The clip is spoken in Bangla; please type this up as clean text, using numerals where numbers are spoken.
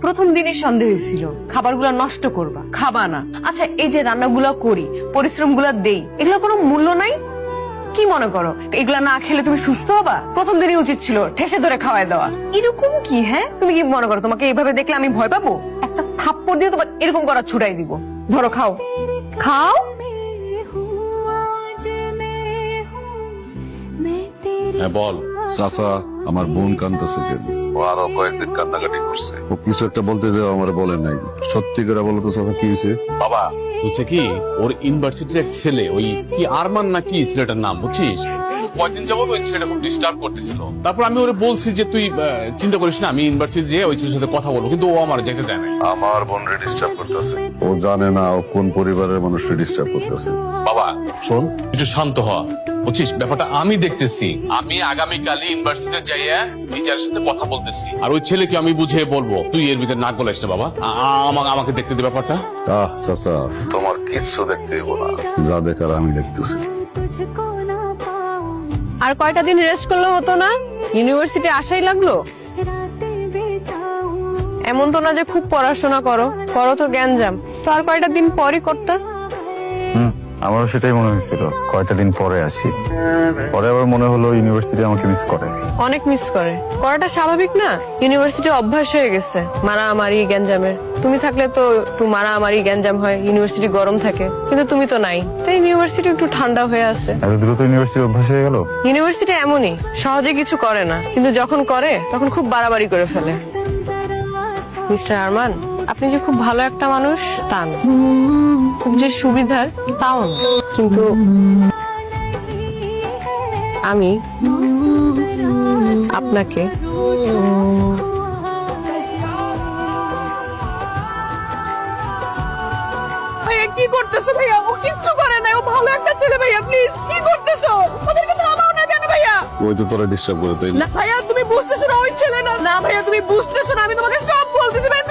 প্রথম দিনই সন্দেহ হয়েছিল খাবারগুলো নষ্ট করবা, খাবা না। আচ্ছা, এই যে রান্নাগুলো করি, পরিশ্রমগুলো দেই, এগুলোর কোনো মূল্য নাই? কি মনে করো এগুলা না খেলে তুমি সুস্থ হবা? প্রথম দিনই উচিত ছিল ঠেসে ধরে খাওয়াই দেওয়া। এরকম কি? হ্যাঁ, তুমি কি মনে করো তোমাকে এইভাবে দেখলে আমি ভয় পাবো? একটা থাপ্পড় দিয়ে তোমার এরকম করা ছুটাই দিব। ধরো, খাও খাও। হ্যাঁ বল। চাচা, আমার বোন কান্দতেছে কেন? ও আরো কয়েকদিন কান্নাকাটি করছে। ও কিছু একটা বলতে যাও আমার বলে নাই। সত্যি করে বলো তো চাচা, কি হয়েছে? বাবা হচ্ছে কি, ওর ইউনিভার্সিটির এক ছেলে, ওই কি আরমান নাকি ছেলেটার নাম, বুঝছিস? কয়েকদিন যাবত ওই ছেলেটা খুব ডিস্টার্ব করতেছিল। তারপর আমি ওরে বলছি যে তুই চিন্তা করিস না, আমি ইউনিভার্সিটি যেয়ে ওই ছেলের সাথে কথা বলবো, কিন্তু ও আমার যেতে দেয় না। আমার বোন ডিস্টার্ব করতেছে। ও জানে না ও কোন পরিবারের মানুষকে ডিস্টার্ব করতেছে। বাবা শোন, একটু শান্ত হ, বুঝছিস? ব্যাপারটা আমি দেখতেছি। আমি আগামীকালই ইউনিভার্সিটিতে যাইয়া টিচারের সাথে কথা বলতেছি, আর ওই ছেলেকে আমি বুঝিয়ে বলবো। তুই এর ভিতরে নাক গলাইস না বাবা। আমাকে দেখতে দে ব্যাপারটা। চাচা, তোমার কিচ্ছু দেখতে হইব না, যা দেখার আমি দেখতেছি। আর কয়টা দিন রেস্ট করলে হতো না? ইউনিভার্সিটি আসাই লাগলো। এমন তো না যে খুব পড়াশোনা করো, করো তো জ্ঞানজাম। তো আর কয়টা দিন পরই করতে। আমারও সেটাই মনে হয়েছিল, কয়টা দিন পরে আসি। পরে আবার মনে হলো ইউনিভার্সিটি আমাকে মিস করে। অনেক মিস করে, করাটা স্বাভাবিক না? ইউনিভার্সিটি অভ্যাস হয়ে গেছে মারামারি গ্যাঞ্জামের। তুমি থাকলে তো একটু মারামারি গ্যাঞ্জাম হয়, ইউনিভার্সিটি গরম থাকে, কিন্তু তুমি তো নাই, তাই ইউনিভার্সিটি একটু ঠান্ডা হয়ে আছে। এত দ্রুত ইউনিভার্সিটি অভ্যাস হয়ে গেল। ইউনিভার্সিটি এমনই, সহজে কিছু করে না, কিন্তু যখন করে তখন খুব বাড়াবাড়ি করে ফেলে। মিস্টার আরমান, আপনি যে খুব ভালো একটা মানুষ তা না, খুব যে সুবিধার তাও না, কিন্তু আমি আপনাকে ভাইয়া কি করতেছো? ভাইয়া ও কিচ্ছু করে না, ও ভালো একটা ছেলে। ভাইয়া প্লিজ, কি করতেছো? ওদেরকে থামাও না কেন ভাইয়া? ওই তো তোরা ডিস্টার্ব করে, তাই না? না ভাইয়া, তুমি বুঝতেছো না ওই ছেলে না। না ভাইয়া, তুমি বুঝতেছো না, আমি তোমাকে সব বলতেছি ভাই।